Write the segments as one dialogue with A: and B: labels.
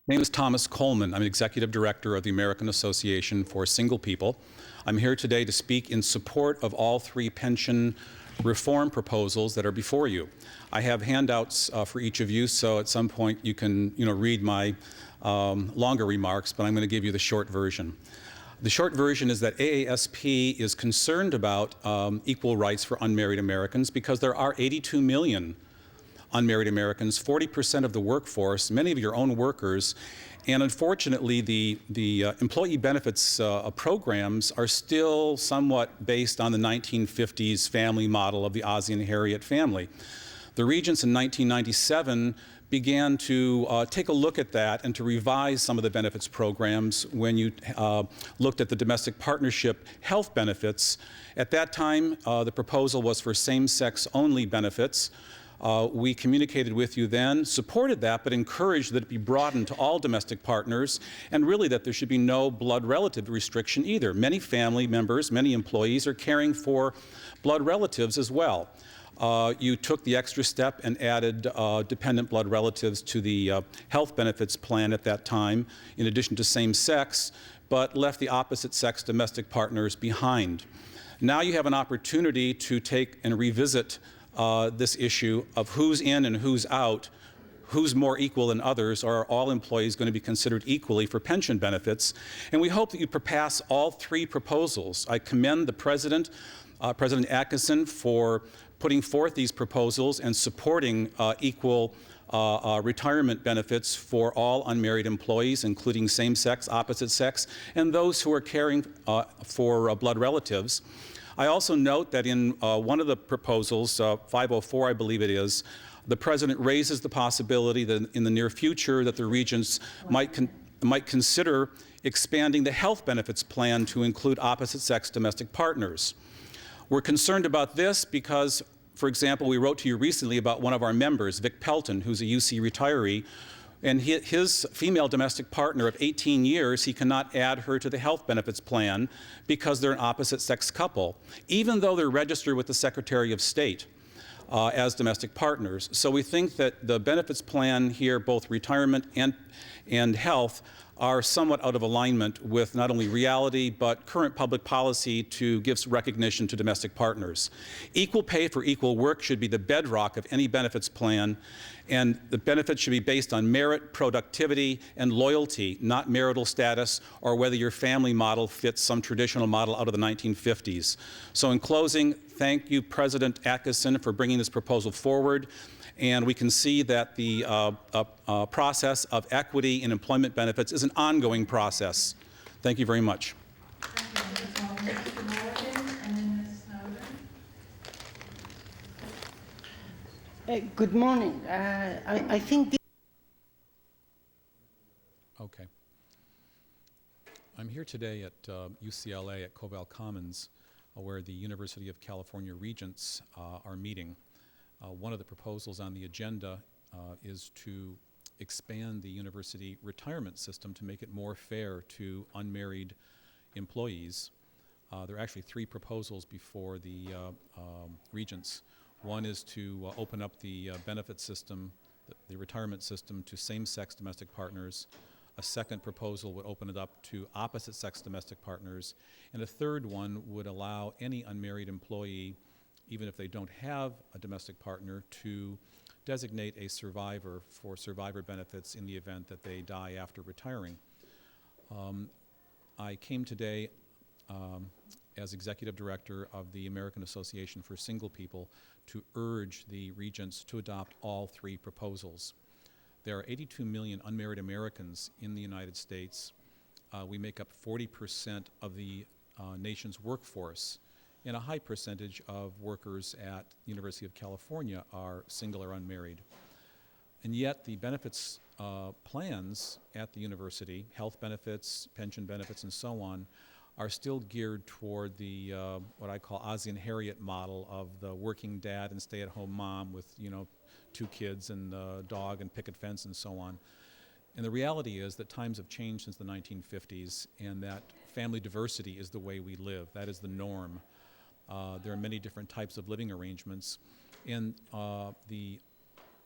A: My name is Thomas Coleman. I'm Executive Director of the American Association for Single People. I'm here today to speak in support of all three pension reform proposals that are before you. I have handouts for each of you, so at some point you can read my longer remarks, but I'm going to give you the short version. The short version is that AASP is concerned about equal rights for unmarried Americans because there are 82 million unmarried Americans, 40% of the workforce, many of your own workers, and unfortunately the employee benefits programs are still somewhat based on the 1950s family model of the Ozzie and Harriet family. The Regents in 1997 began to take a look at that and to revise some of the benefits programs when you looked at the domestic partnership health benefits. At that time, the proposal was for same-sex only benefits. We communicated with you then, supported that, but encouraged that it be broadened to all domestic partners, and really that there should be no blood relative restriction either. Many family members, many employees are caring for blood relatives as well. You took the extra step and added dependent blood relatives to the health benefits plan at that time, in addition to same-sex, but left the opposite-sex domestic partners behind. Now you have an opportunity to take and revisit this issue of who's in and who's out, who's more equal than others, or are all employees going to be considered equally for pension benefits? And we hope that you pass all three proposals. I commend the President, President Atkinson, for putting forth these proposals and supporting equal retirement benefits for all unmarried employees, including same-sex, opposite-sex, and those who are caring for blood relatives. I also note that in one of the proposals, 504 I believe it is, the President raises the possibility that in the near future that the Regents might consider expanding the health benefits plan to include opposite-sex domestic partners. We're concerned about this because, for example, we wrote to you recently about one of our members, Vic Pelton, who's a UC retiree, and his female domestic partner of 18 years, he cannot add her to the health benefits plan because they're an opposite-sex couple, even though they're registered with the Secretary of State as domestic partners. So we think that the benefits plan here, both retirement and health, are somewhat out of alignment with not only reality but current public policy to give recognition to domestic partners. Equal pay for equal work should be the bedrock of any benefits plan, and the benefits should be based on merit, productivity, and loyalty, not marital status or whether your family model fits some traditional model out of the 1950s. So in closing, thank you, President Atkinson, for bringing this proposal forward. And we can see that the process of equity in employment benefits is an ongoing process. Thank you very much.
B: Thank you, Mr. Morgan, and then Ms. Snowden.
C: Good morning. I think
A: Okay. I'm here today at UCLA at Covell Commons, where the University of California Regents are meeting. One of the proposals on the agenda is to expand the university retirement system to make it more fair to unmarried employees. There are actually three proposals before the Regents. One is to open up the benefit system, the retirement system, to same-sex domestic partners. A second proposal would open it up to opposite-sex domestic partners. And a third one would allow any unmarried employee, even if they don't have a domestic partner, to designate a survivor for survivor benefits in the event that they die after retiring. I came today as Executive Director of the American Association for Single People to urge the Regents to adopt all three proposals. There are 82 million unmarried Americans in the United States. We make up 40% of the nation's workforce, and a high percentage of workers at University of California are single or unmarried. And yet the benefits plans at the university, health benefits, pension benefits, and so on, are still geared toward the what I call Ozzie and Harriet model of the working dad and stay-at-home mom with 2 kids and a dog and picket fence and so on. And the reality is that times have changed since the 1950s, and that family diversity is the way we live. That is the norm. There are many different types of living arrangements, and the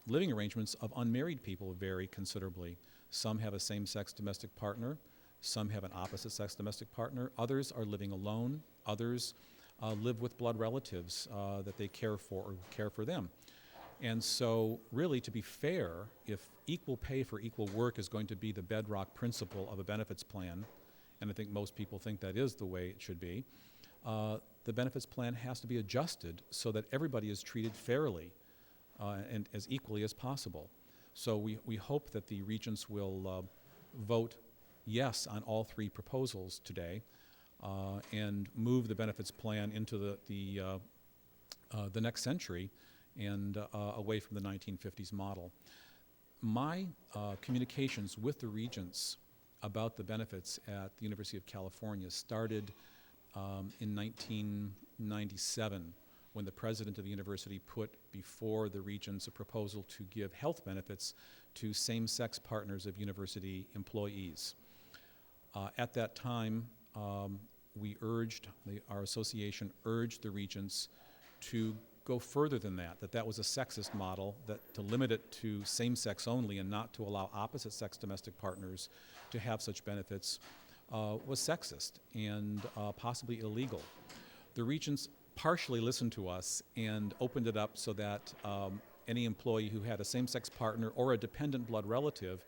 A: living arrangements of unmarried people vary considerably. Some have a same-sex domestic partner. Some have an opposite-sex domestic partner. Others are living alone. Others live with blood relatives that they care for or care for them. And so, really, to be fair, if equal pay for equal work is going to be the bedrock principle of a benefits plan, and I think most people think that is the way it should be, the benefits plan has to be adjusted so that everybody is treated fairly and as equally as possible. So we hope that the regents will vote yes on all three proposals today and move the benefits plan into the next century and away from the 1950s model. My communications with the regents about the benefits at the University of California started in 1997 when the president of the university put before the regents a proposal to give health benefits to same-sex partners of university employees. At that time, our association urged the regents to go further than that was a sexist model, that to limit it to same-sex only and not to allow opposite-sex domestic partners to have such benefits was sexist and possibly illegal. The regents partially listened to us and opened it up so that any employee who had a same-sex partner or a dependent blood relative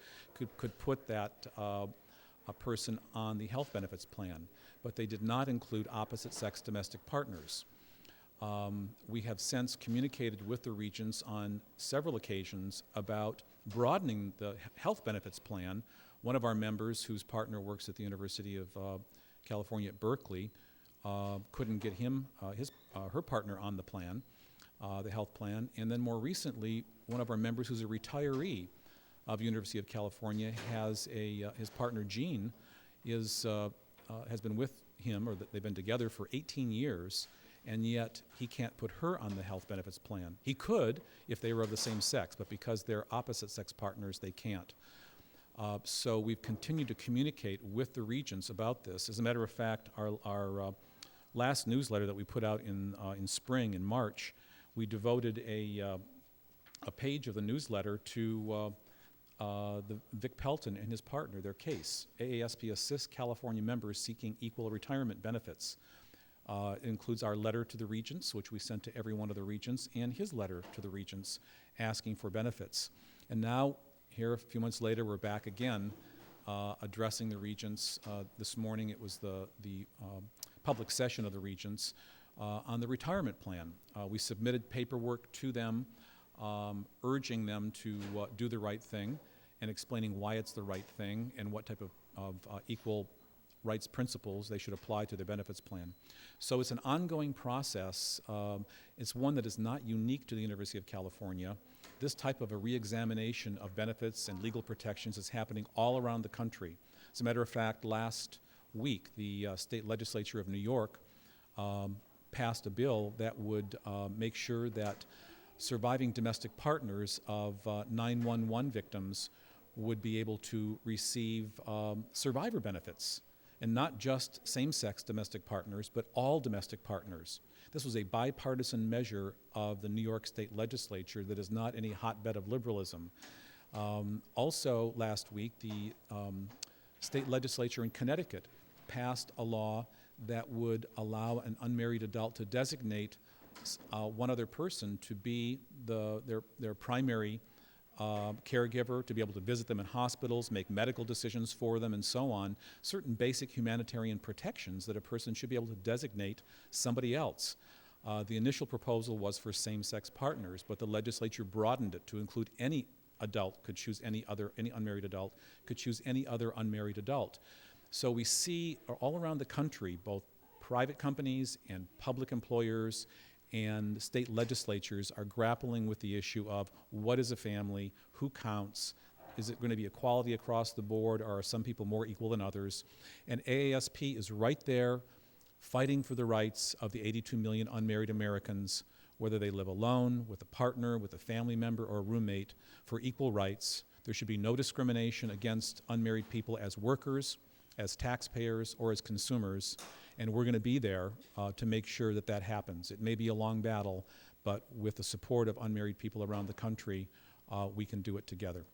A: could put that a person on the health benefits plan, but they did not include opposite-sex domestic partners. We have since communicated with the regents on several occasions about broadening the health benefits plan. One of our members, whose partner works at the University of California at Berkeley, couldn't get her partner on the plan, the health plan. And then more recently, one of our members, who's a retiree of University of California, has his partner Jean has been with him, or they've been together for 18 years. And yet he can't put her on the health benefits plan. He could if they were of the same sex, but because they're opposite sex partners, they can't. So we've continued to communicate with the regents about this. As a matter of fact, our last newsletter that we put out in spring, in March, we devoted a page of the newsletter to Vic Pelton and his partner, their case. AASP assists California members seeking equal retirement benefits. It includes our letter to the regents, which we sent to every one of the regents, and his letter to the regents asking for benefits. And now, here a few months later, we're back again addressing the regents. This morning it was the public session of the regents on the retirement plan. We submitted paperwork to them urging them to do the right thing and explaining why it's the right thing and what type of equal rights principles they should apply to their benefits plan. So it's an ongoing process. It's one that is not unique to the University of California. This type of a re-examination of benefits and legal protections is happening all around the country. As a matter of fact, last week, the state legislature of New York passed a bill that would make sure that surviving domestic partners of 911 victims would be able to receive survivor benefits. And not just same-sex domestic partners, but all domestic partners. This was a bipartisan measure of the New York State Legislature that is not any hotbed of liberalism. Also, last week, the state legislature in Connecticut passed a law that would allow an unmarried adult to designate one other person to be their primary caregiver, to be able to visit them in hospitals, make medical decisions for them, and so on, certain basic humanitarian protections that a person should be able to designate somebody else. The initial proposal was for same-sex partners, but the legislature broadened it to include any adult could choose any unmarried adult could choose any other unmarried adult. So we see all around the country, both private companies and public employers and state legislatures are grappling with the issue of what is a family, who counts, is it going to be equality across the board, or are some people more equal than others? And AASP is right there fighting for the rights of the 82 million unmarried Americans, whether they live alone, with a partner, with a family member, or a roommate, for equal rights. There should be no discrimination against unmarried people as workers, as taxpayers, or as consumers, and we're going to be there to make sure that that happens. It may be a long battle, but with the support of unmarried people around the country, we can do it together.